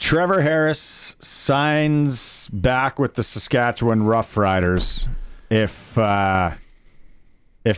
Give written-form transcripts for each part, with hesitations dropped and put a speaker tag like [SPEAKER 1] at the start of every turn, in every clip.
[SPEAKER 1] Trevor Harris signs back with the Saskatchewan Roughriders. If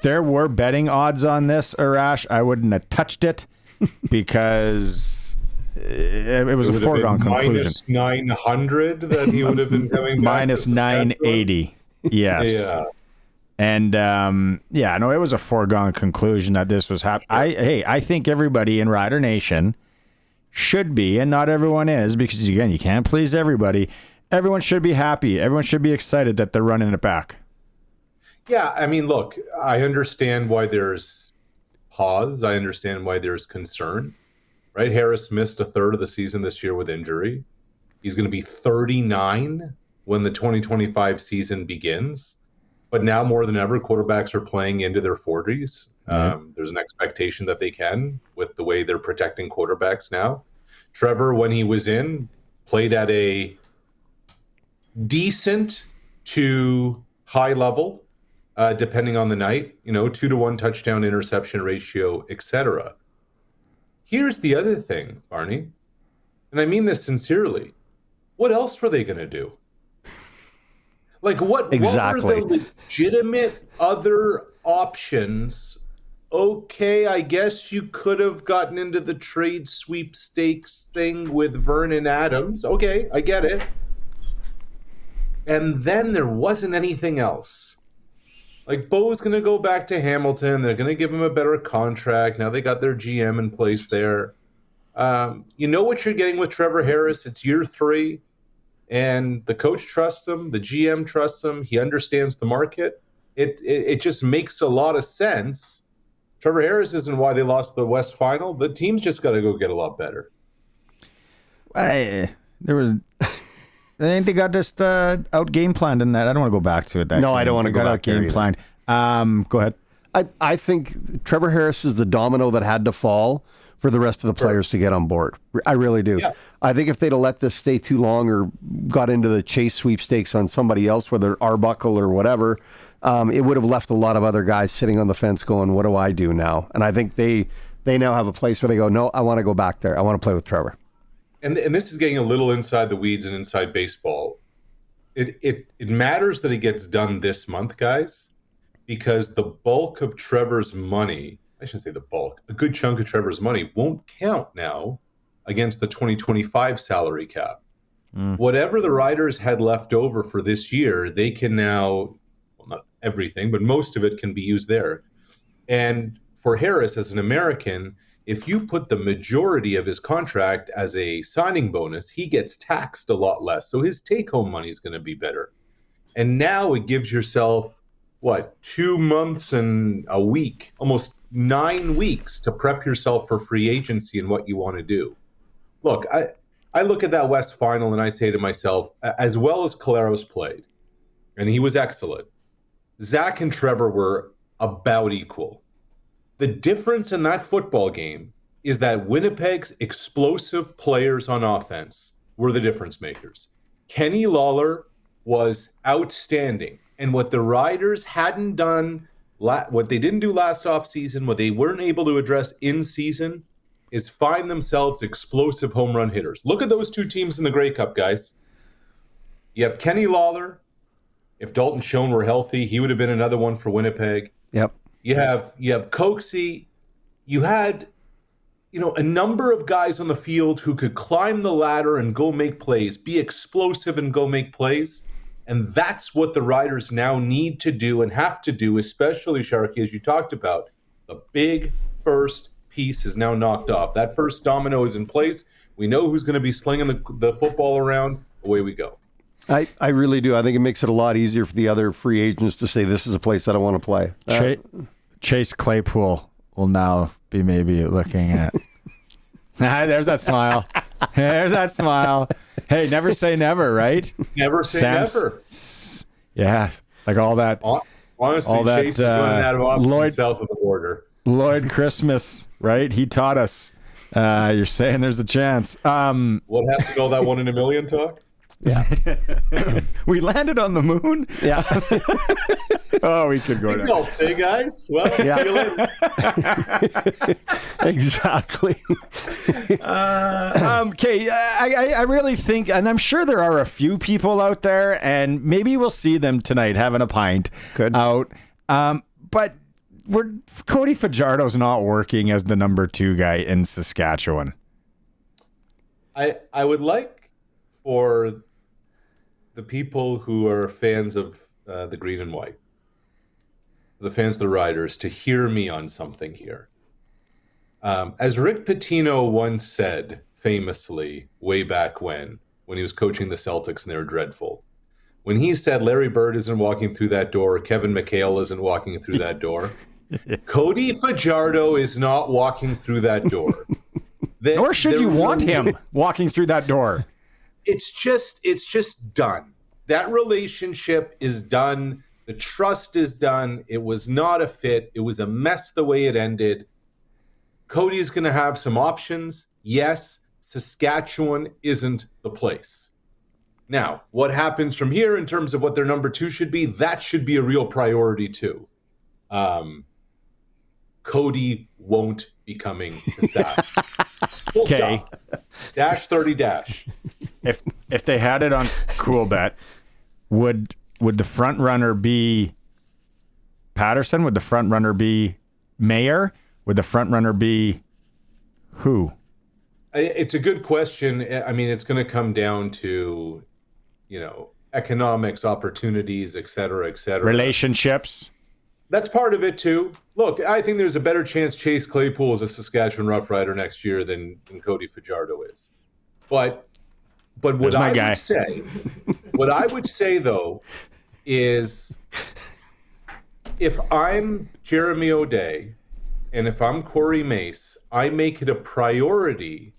[SPEAKER 1] there were betting odds on this, Arash, I wouldn't have touched it because it was a foregone conclusion.
[SPEAKER 2] Minus 900 that he would have been coming back.
[SPEAKER 1] Minus 980. Yes.
[SPEAKER 2] Yeah.
[SPEAKER 1] And it was a foregone conclusion that this was happening. I think everybody in Rider Nation should be, and not everyone is, because again, you can't please everybody. Everyone should be happy. Everyone should be excited that they're running it back.
[SPEAKER 2] Yeah, I mean, look, I understand why there's pause. I understand why there's concern, right? Harris missed a third of the season this year with injury. He's going to be 39 when the 2025 season begins. But now more than ever, quarterbacks are playing into their 40s. There's an expectation that they can with the way they're protecting quarterbacks now. Trevor, when he was in, played at a decent to high level, depending on the night, 2-to-1 touchdown interception ratio, etc. Here's the other thing, Barney, and I mean this sincerely. What else were they going to do? Like, what were the legitimate other options? Okay, I guess you could have gotten into the trade sweepstakes thing with Vernon Adams. Okay, I get it. And then there wasn't anything else. Like, Bo's going to go back to Hamilton. They're going to give him a better contract. Now they got their GM in place there. You know what you're getting with Trevor Harris? It's year 3. And the coach trusts him. The GM trusts him. He understands the market. It just makes a lot of sense. Trevor Harris isn't why they lost the West Final. The team's just got to go get a lot better.
[SPEAKER 1] I think they got just out game planned in that. I don't want to go back to it.
[SPEAKER 3] No, I don't want to go back
[SPEAKER 1] to game planned. Go ahead.
[SPEAKER 3] I think Trevor Harris is the domino that had to fall for the rest of the players to get on board. I really do. Yeah. I think if they'd have let this stay too long or got into the chase sweepstakes on somebody else, whether Arbuckle or whatever, it would have left a lot of other guys sitting on the fence going, what do I do now? And I think they now have a place where they go, no, I want to go back there. I want to play with Trevor.
[SPEAKER 2] And this is getting a little inside the weeds and inside baseball. It matters that it gets done this month, guys, because the bulk of Trevor's money, I shouldn't say the bulk, a good chunk of Trevor's money won't count now against the 2025 salary cap. Whatever the Riders had left over for this year, they can now, well, not everything, but most of it can be used there. And for Harris, as an American, if you put the majority of his contract as a signing bonus, he gets taxed a lot less. So his take-home money is going to be better. And now it gives yourself, 2 months and a week, almost 9 weeks to prep yourself for free agency and what you want to do. Look, I look at that West Final and I say to myself, as well as Caleros played, and he was excellent, Zach and Trevor were about equal. The difference in that football game is that Winnipeg's explosive players on offense were the difference makers. Kenny Lawler was outstanding. And what the Riders hadn't done, what they didn't do last offseason, what they weren't able to address in season, is find themselves explosive home run hitters. Look at those two teams in the Grey Cup, guys. You have Kenny Lawler. If Dalton Schoen were healthy, he would have been another one for Winnipeg.
[SPEAKER 3] Yep.
[SPEAKER 2] You have Coxie. You had, a number of guys on the field who could climb the ladder and go make plays, be explosive and go make plays. And that's what the Riders now need to do and have to do, especially, Sharky, as you talked about. The big first piece is now knocked off. That first domino is in place. We know who's going to be slinging the football around. Away we go.
[SPEAKER 3] I really do. I think it makes it a lot easier for the other free agents to say, this is a place that I want to play.
[SPEAKER 1] Chase Claypool will now be maybe looking at. There's that smile. There's that smile. Hey, never say never, right?
[SPEAKER 2] Never say never.
[SPEAKER 1] Yeah, like all that.
[SPEAKER 2] Honestly, all that, Chase is running out of options south of the border.
[SPEAKER 1] Lloyd Christmas, right? He taught us. You're saying there's a chance.
[SPEAKER 2] What happened to all that 1 in a million talk?
[SPEAKER 3] Yeah.
[SPEAKER 1] We landed on the moon.
[SPEAKER 3] Yeah.
[SPEAKER 1] Oh, we could go
[SPEAKER 2] Big
[SPEAKER 1] there.
[SPEAKER 2] gulps, hey guys. Well, see you later.
[SPEAKER 3] Exactly.
[SPEAKER 1] Okay, I really think, and I'm sure there are a few people out there, and maybe we'll see them tonight having a pint
[SPEAKER 3] Good.
[SPEAKER 1] out. But Cody Fajardo's not working as the number 2 guy in Saskatchewan.
[SPEAKER 2] I would like for the people who are fans of the green and white, the fans of the Riders, to hear me on something here. As Rick Pitino once said famously way back when he was coaching the Celtics and they were dreadful, when he said Larry Bird isn't walking through that door, Kevin McHale isn't walking through that door, Cody Fajardo is not walking through that door.
[SPEAKER 1] Nor should you want him walking through that door.
[SPEAKER 2] It's just done. That relationship is done. The trust is done. It was not a fit. It was a mess the way it ended. Cody's going to have some options. Yes, Saskatchewan isn't the place. Now, what happens from here in terms of what their number 2 should be, that should be a real priority too. Cody won't be coming to Sask.
[SPEAKER 1] Okay.
[SPEAKER 2] -30
[SPEAKER 1] If they had it on Cool Bet, would the front runner be Patterson? Would the front runner be Mayer? Would the front runner be who?
[SPEAKER 2] It's a good question. I mean, it's going to come down to, economics, opportunities, et cetera, et cetera.
[SPEAKER 1] Relationships.
[SPEAKER 2] That's part of it too. Look, I think there's a better chance Chase Claypool is a Saskatchewan Rough Rider next year than Cody Fajardo is. But what I would say though is, if I'm Jeremy O'Day and if I'm Corey Mace, I make it a priority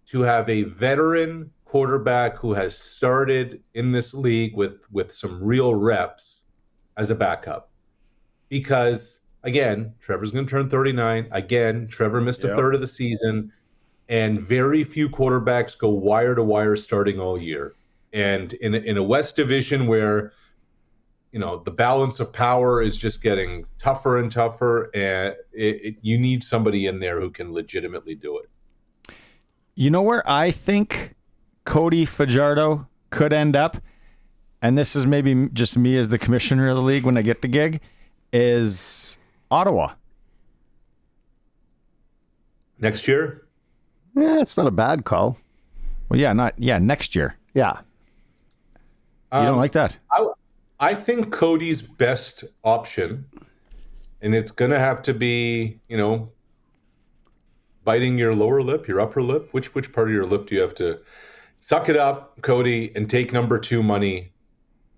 [SPEAKER 2] to have a veteran quarterback who has started in this league with some real reps as a backup. Because, again, Trevor's going to turn 39. Again, Trevor missed a third of the season. And very few quarterbacks go wire to wire starting all year. And in a West Division where, the balance of power is just getting tougher and tougher, and you need somebody in there who can legitimately do it.
[SPEAKER 1] You know where I think Cody Fajardo could end up, and this is maybe just me as the commissioner of the league when I get the gig, is Ottawa.
[SPEAKER 2] Next year?
[SPEAKER 3] Yeah, it's not a bad call.
[SPEAKER 1] Well, next year.
[SPEAKER 3] Yeah.
[SPEAKER 1] You don't like that?
[SPEAKER 2] I think Cody's best option, and it's going to have to be, biting your lower lip, your upper lip. Which part of your lip do you have to suck it up, Cody, and take number 2 money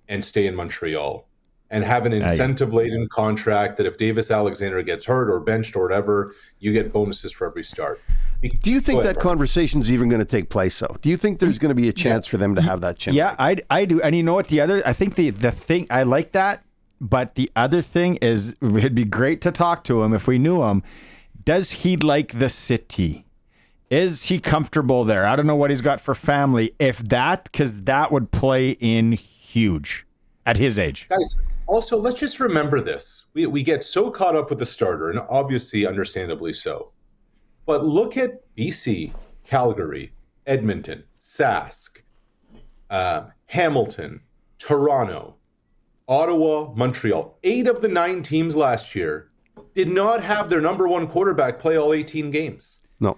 [SPEAKER 2] and stay in Montreal and have an incentive-laden contract that if Davis Alexander gets hurt or benched or whatever, you get bonuses for every start.
[SPEAKER 3] Do you think that conversation's even going to take place, though? Do you think there's going to be a chance for them to have that chance?
[SPEAKER 1] Yeah, I do. And you know what? I think the thing, I like that, but the other thing is, it'd be great to talk to him if we knew him. Does he like the city? Is he comfortable there? I don't know what he's got for family. Because that would play in huge at his age.
[SPEAKER 2] Guys, also, let's just remember this. We get so caught up with the starter, and obviously, understandably so. But look at BC, Calgary, Edmonton, Sask, Hamilton, Toronto, Ottawa, Montreal. 8 of the 9 teams last year did not have their number 1 quarterback play all 18 games.
[SPEAKER 3] No.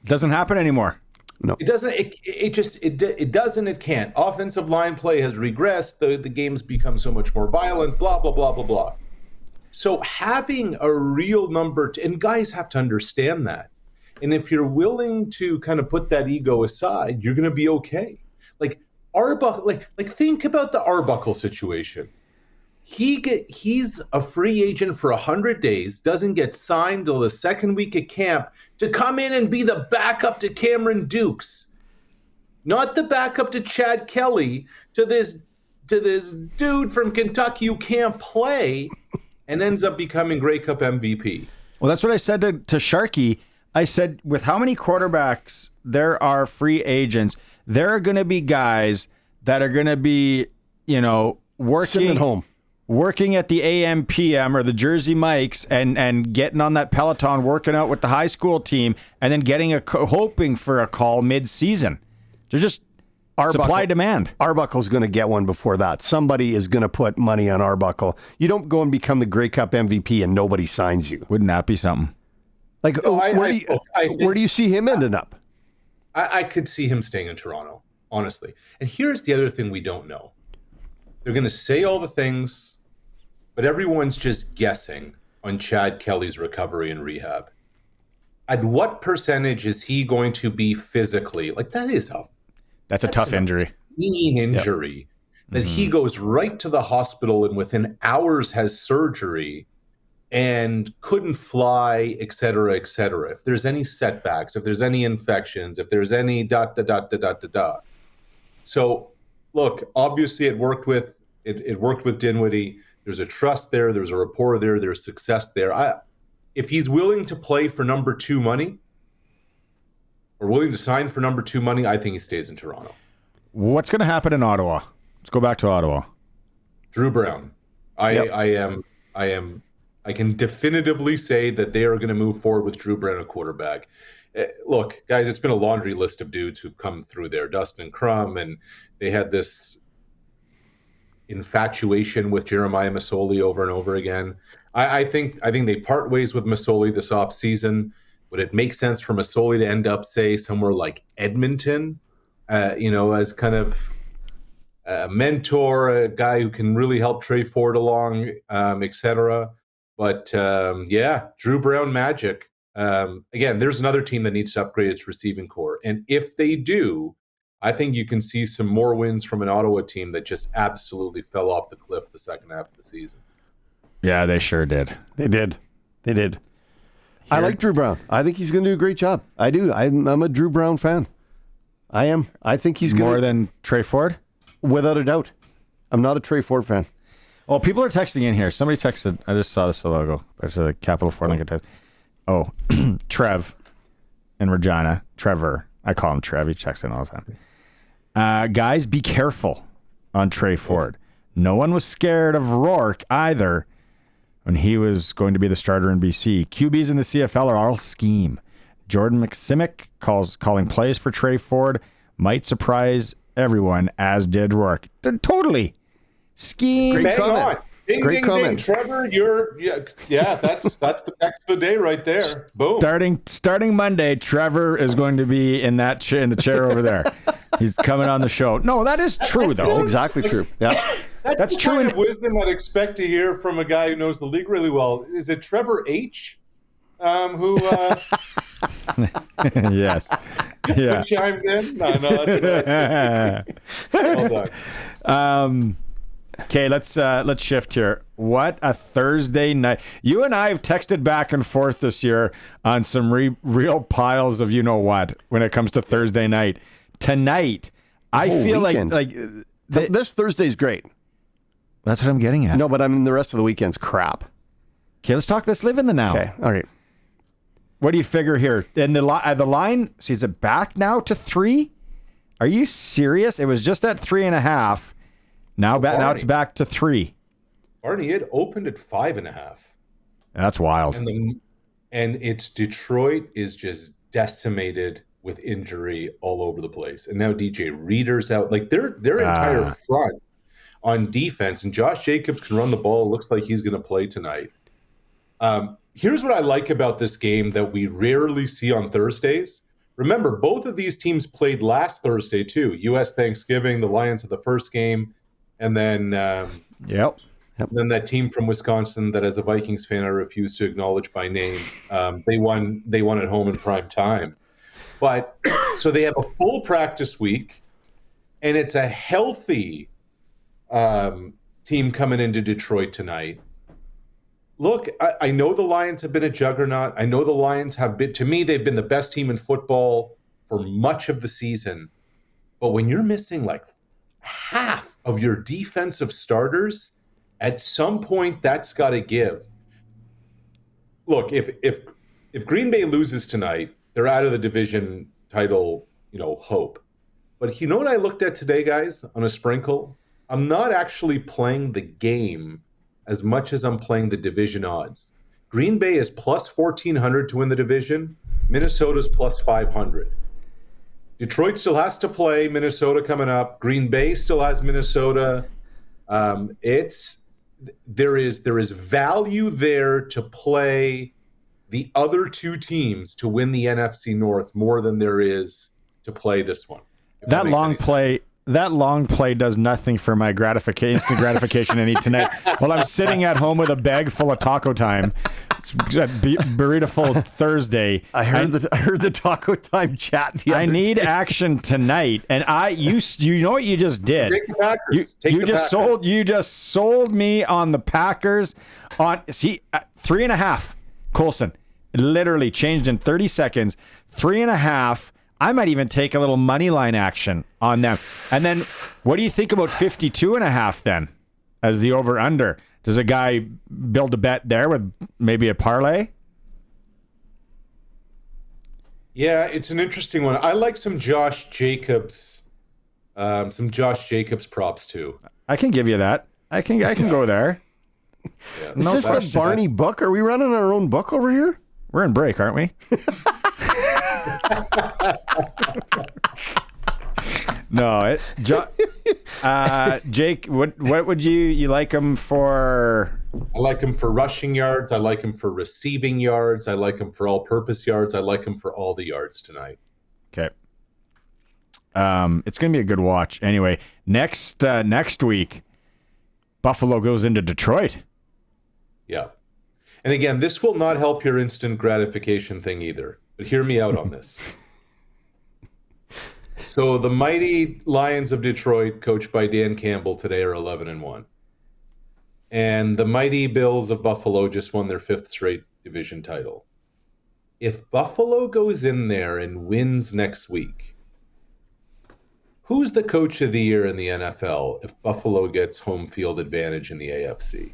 [SPEAKER 1] Doesn't happen anymore.
[SPEAKER 3] No.
[SPEAKER 2] It doesn't. It doesn't. It can't. Offensive line play has regressed. The games become so much more violent. Blah blah blah blah blah. So having a real number, and guys have to understand that. And if you're willing to kind of put that ego aside, you're going to be okay. Like Arbuckle, like think about the Arbuckle situation. He's a free agent for 100 days, doesn't get signed till the second week of camp to come in and be the backup to Cameron Dukes, not the backup to Chad Kelly, to this dude from Kentucky who can't play and ends up becoming Grey Cup MVP.
[SPEAKER 1] Well, that's what I said to Sharky. I said, with how many quarterbacks there are free agents, there are going to be guys that are going to be,
[SPEAKER 3] Sitting at home.
[SPEAKER 1] working at the AM PM or the Jersey Mikes and getting on that Peloton, working out with the high school team, and then hoping for a call mid-season. They're just supply demand.
[SPEAKER 3] Arbuckle's going to get one before that. Somebody is going to put money on Arbuckle. You don't go and become the Grey Cup MVP and nobody signs you.
[SPEAKER 1] Wouldn't that be something?
[SPEAKER 3] Like, where do you see him ending up?
[SPEAKER 2] I could see him staying in Toronto, honestly. And here's the other thing we don't know. They're going to say all the things, but everyone's just guessing on Chad Kelly's recovery and rehab. At what percentage is he going to be physically? Like,
[SPEAKER 1] that's a tough injury.
[SPEAKER 2] Injury that he goes right to the hospital and within hours has surgery and couldn't fly, et cetera, et cetera. If there's any setbacks, if there's any infections, if there's any ... So, look, obviously it worked with Dinwiddie. There's a trust there. There's a rapport there. There's success there. If he's willing to play for number 2 money or willing to sign for number 2 money, I think he stays in Toronto.
[SPEAKER 1] What's going to happen in Ottawa? Let's go back to Ottawa.
[SPEAKER 2] Drew Brown. I can definitively say that they are going to move forward with Drew Brown, a quarterback. Look, guys, it's been a laundry list of dudes who've come through there. Dustin Crum, and they had this infatuation with Jeremiah Masoli over and over again. I think they part ways with Masoli this offseason. Would it make sense for Masoli to end up, say, somewhere like Edmonton, as kind of a mentor, a guy who can really help Trey Ford along, et cetera? But, Drew Brown magic. Again, there's another team that needs to upgrade its receiving core. And if they do, I think you can see some more wins from an Ottawa team that just absolutely fell off the cliff the second half of the season.
[SPEAKER 1] Yeah, they sure did.
[SPEAKER 3] They did. I like Drew Brown. I think he's going to do a great job. I do. I'm a Drew Brown fan. I am. I think he's
[SPEAKER 1] more than Trey Ford?
[SPEAKER 3] Without a doubt. I'm not a Trey Ford fan.
[SPEAKER 1] Well, people are texting in here. Somebody texted. I just saw this logo. It's a Capital Ford Lincoln text. Oh, Trev in Regina. Trevor. I call him Trev. He checks in all the time. Guys, be careful on Trey Ford. No one was scared of Rourke either when he was going to be the starter in BC. QBs in the CFL are all scheme. Jordan McSimic calling plays for Trey Ford might surprise everyone, as did Rourke. Totally. Scheme.
[SPEAKER 3] Great comment. Great comment.
[SPEAKER 2] Trevor, that's the text of the day right there. Boom.
[SPEAKER 1] Starting Monday, Trevor is going to be in in the chair over there. He's coming on the show. No, that is true, though.
[SPEAKER 3] That's exactly true. Yeah.
[SPEAKER 2] That's true. Kind of wisdom I'd expect to hear from a guy who knows the league really well. Is it Trevor H? Who
[SPEAKER 1] yes. Yeah.
[SPEAKER 2] Who chimed in? No, that's well done.
[SPEAKER 1] Okay, let's shift here. What a Thursday night. You and I have texted back and forth this year on some real piles of you-know-what when it comes to Thursday night. Tonight, I feel
[SPEAKER 3] weekend.
[SPEAKER 1] like
[SPEAKER 3] this Thursday's great.
[SPEAKER 1] That's what I'm getting at.
[SPEAKER 3] No, but I mean the rest of the weekend's crap.
[SPEAKER 1] Okay, let's live in the now.
[SPEAKER 3] Okay, all right.
[SPEAKER 1] What do you figure here? And the line, so is it back now to 3? Are you serious? It was just at 3.5. Now it's back to 3.
[SPEAKER 2] Barney, it opened at 5.5.
[SPEAKER 1] That's wild.
[SPEAKER 2] And it's Detroit is just decimated with injury all over the place. And now DJ Reader's out. Like their entire front on defense, and Josh Jacobs can run the ball. It looks like he's going to play tonight. Here's what I like about this game that we rarely see on Thursdays. Remember, both of these teams played last Thursday too. U.S. Thanksgiving, the Lions had the first game, and then then that team from Wisconsin that, as a Vikings fan, I refuse to acknowledge by name. They won at home in prime time. But so they have a full practice week, and it's a healthy team coming into Detroit tonight. Look, I know the Lions have been a juggernaut. I know the Lions have been, to me, they've been the best team in football for much of the season. But when you're missing like half of your defensive starters, at some point that's got to give. Look, if Green Bay loses tonight, they're out of the division title, hope. But you know what I looked at today, guys, on a sprinkle? I'm not actually playing the game as much as I'm playing the division odds. Green Bay is plus 1,400 to win the division. Minnesota's plus 500. Detroit still has to play Minnesota coming up. Green Bay still has Minnesota. There is value there to play the other two teams to win the NFC North more than there is to play this one.
[SPEAKER 1] That long play does nothing for my instant gratification I need tonight. While I'm sitting at home with a bag full of taco time, it's burrito full Thursday.
[SPEAKER 3] I heard the taco time chat.
[SPEAKER 1] I need action tonight, and you know what you just did?
[SPEAKER 2] Take the Packers.
[SPEAKER 1] You just sold me on the Packers. 3.5. Coulson literally changed in 30 seconds. 3.5. I might even take a little money line action on them. And then what do you think about 52.5 then as the over under? Does a guy build a bet there with maybe a parlay?
[SPEAKER 2] Yeah, it's an interesting one. I like some Josh Jacobs props too.
[SPEAKER 1] I can give you that. I can go there.
[SPEAKER 3] Yeah. Is this the Barney book? Are we running our own book over here?
[SPEAKER 1] We're in break, aren't we? No, Jake, what would you like him for?
[SPEAKER 2] I like him for rushing yards. I like him for receiving yards. I like him for all-purpose yards. I like him for all the yards tonight.
[SPEAKER 1] Okay. It's going to be a good watch. Anyway, next week, Buffalo goes into Detroit.
[SPEAKER 2] Yeah. And again, this will not help your instant gratification thing either. But hear me out on this. So the mighty Lions of Detroit, coached by Dan Campbell, today are 11-1. And the mighty Bills of Buffalo just won their 5th straight division title. If Buffalo goes in there and wins next week, who's the coach of the year in the NFL if Buffalo gets home field advantage in the AFC?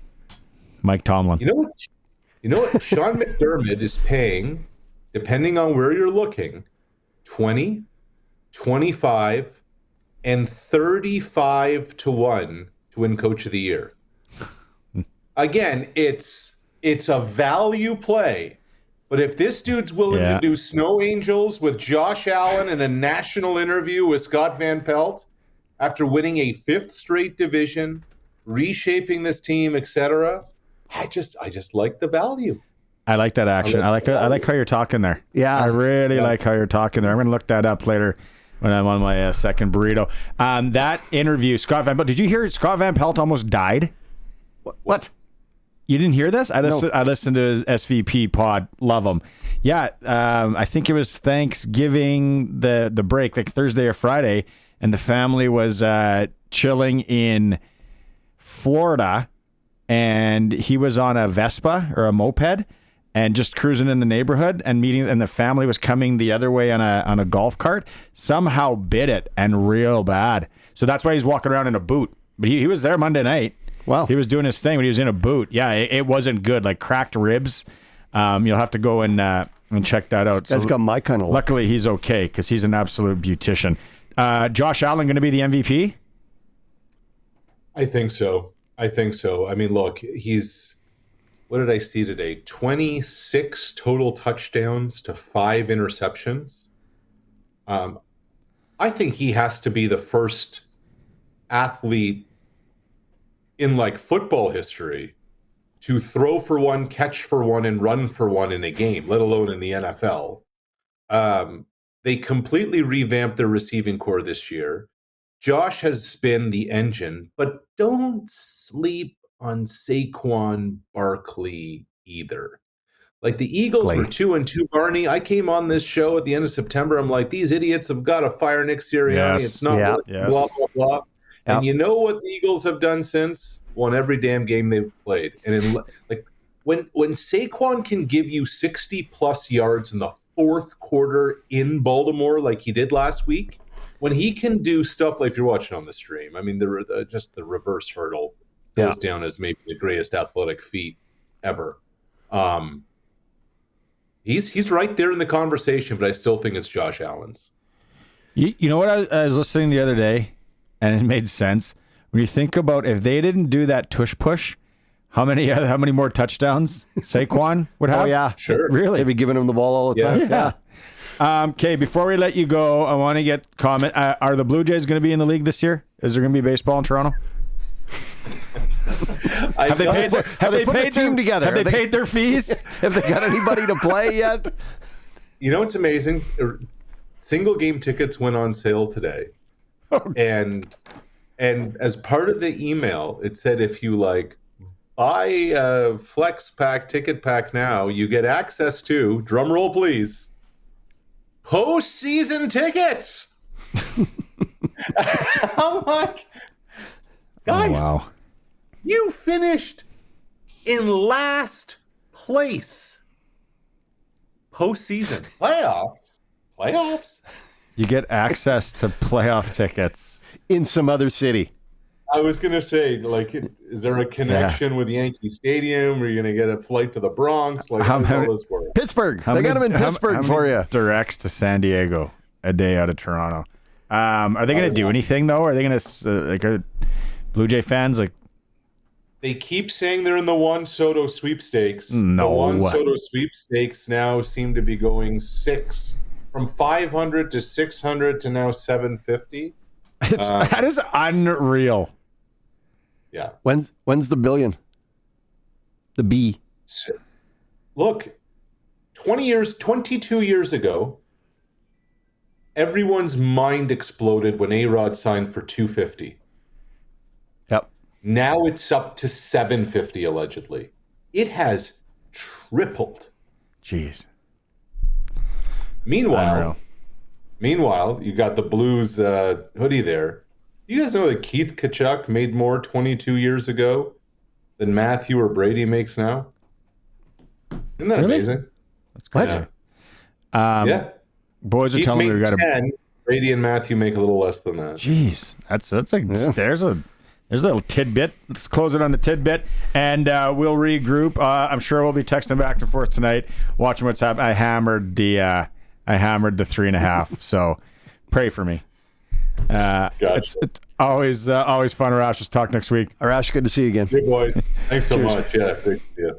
[SPEAKER 1] Mike Tomlin.
[SPEAKER 2] You know what? Sean McDermott is paying, depending on where you're looking, 20, 25, and 35 to 1 to win Coach of the Year. Again, it's a value play. But if this dude's willing to do snow angels with Josh Allen in a national interview with Scott Van Pelt after winning a 5th straight division, reshaping this team, etc., I just like the value.
[SPEAKER 1] I like that action. I like how you're talking there.
[SPEAKER 3] Yeah,
[SPEAKER 1] I really like how you're talking there. I'm going to look that up later when I'm on my second burrito. That interview, Scott Van Pelt. Did you hear Scott Van Pelt almost died?
[SPEAKER 3] What?
[SPEAKER 1] You didn't hear this? I listened to his SVP pod. Love him. Yeah, I think it was Thanksgiving, the break, like Thursday or Friday, and the family was chilling in Florida, and he was on a Vespa or a moped and just cruising in the neighborhood and meetings, and the family was coming the other way on a golf cart. Somehow bit it, and real bad. So that's why he's walking around in a boot. But he was there Monday night.
[SPEAKER 3] Wow.
[SPEAKER 1] He was doing his thing, but he was in a boot. Yeah, it wasn't good. Like cracked ribs. You'll have to go and check that out.
[SPEAKER 3] That's got my kind of luck.
[SPEAKER 1] Luckily, he's okay because he's an absolute beautician. Josh Allen going to be the MVP?
[SPEAKER 2] I think so. I mean, look, what did I see today? 26 total touchdowns to 5 interceptions. I think he has to be the first athlete in like football history to throw for one, catch for one, and run for one in a game, let alone in the NFL. They completely revamped their receiving core this year. Josh has been the engine, but don't sleep on Saquon Barkley either. Like the Eagles were 2-2, Barney. I came on this show at the end of September. I'm like, these idiots have got to fire Nick Sirianni.
[SPEAKER 1] Yes.
[SPEAKER 2] It's not blah, blah, blah. Yep. And you know what the Eagles have done since? Won every damn game they've played. And when Saquon can give you 60-plus yards in the fourth quarter in Baltimore like he did last week, when he can do stuff like if you're watching on the stream, I mean, just the reverse hurdle goes down as maybe the greatest athletic feat ever. He's right there in the conversation, but I still think it's Josh Allen's.
[SPEAKER 1] You know what? I was listening the other day, and it made sense. When you think about if they didn't do that tush push, how many more touchdowns Saquon would have?
[SPEAKER 3] Oh, yeah.
[SPEAKER 2] Sure.
[SPEAKER 1] Really?
[SPEAKER 3] They'd be giving him the ball all the time.
[SPEAKER 1] Yeah. Okay, before we let you go, I want to get comment. Are the Blue Jays going to be in the league this year? Is there going to be baseball in Toronto? Have they paid
[SPEAKER 3] their team together?
[SPEAKER 1] Have they paid their fees?
[SPEAKER 3] Have they got anybody to play yet?
[SPEAKER 2] You know what's amazing? Single game tickets went on sale today, and as part of the email, it said if you buy a Flex Pack ticket pack now, you get access to, drum roll please, postseason tickets. I'm like, guys,
[SPEAKER 1] Oh, wow.
[SPEAKER 2] you finished in last place. Postseason playoffs.
[SPEAKER 1] You get access to playoff tickets
[SPEAKER 3] In some other city.
[SPEAKER 2] I was gonna say, is there a connection with Yankee Stadium? Are you gonna get a flight to the Bronx? How does all this work?
[SPEAKER 3] Pittsburgh. They got him in Pittsburgh for you.
[SPEAKER 1] Directs to San Diego a day out of Toronto. Are they going to do anything though? Are they going to are Blue Jay fans
[SPEAKER 2] They keep saying they're in the Juan Soto sweepstakes.
[SPEAKER 1] No.
[SPEAKER 2] The Juan Soto sweepstakes now seem to be going from 500 to 600 to now 750.
[SPEAKER 1] that is unreal.
[SPEAKER 2] Yeah.
[SPEAKER 3] When's the billion? The B.
[SPEAKER 2] Look, 22 years ago, everyone's mind exploded when A-Rod signed for 250.
[SPEAKER 3] Yep.
[SPEAKER 2] Now it's up to 750 allegedly. It has tripled.
[SPEAKER 1] Jeez.
[SPEAKER 2] Meanwhile, you got the Blues hoodie there. You guys know that Keith Tkachuk made more 22 years ago than Matthew or Brady makes now? Isn't that amazing?
[SPEAKER 1] That's crazy.
[SPEAKER 2] Yeah.
[SPEAKER 1] Boys are
[SPEAKER 2] Keith
[SPEAKER 1] telling me
[SPEAKER 2] made
[SPEAKER 1] we got
[SPEAKER 2] 10. Brady and Matthew make a little less than that.
[SPEAKER 1] Jeez, that's there's a little tidbit. Let's close it on the tidbit, and we'll regroup. I'm sure we'll be texting back and forth tonight, watching what's happening. I hammered the 3.5. So pray for me.
[SPEAKER 2] Gotcha.
[SPEAKER 1] It's always fun. Arash, let's talk next week.
[SPEAKER 3] Arash, good to see you again.
[SPEAKER 2] Good boys. Thanks so much. Yeah, thanks. Yeah.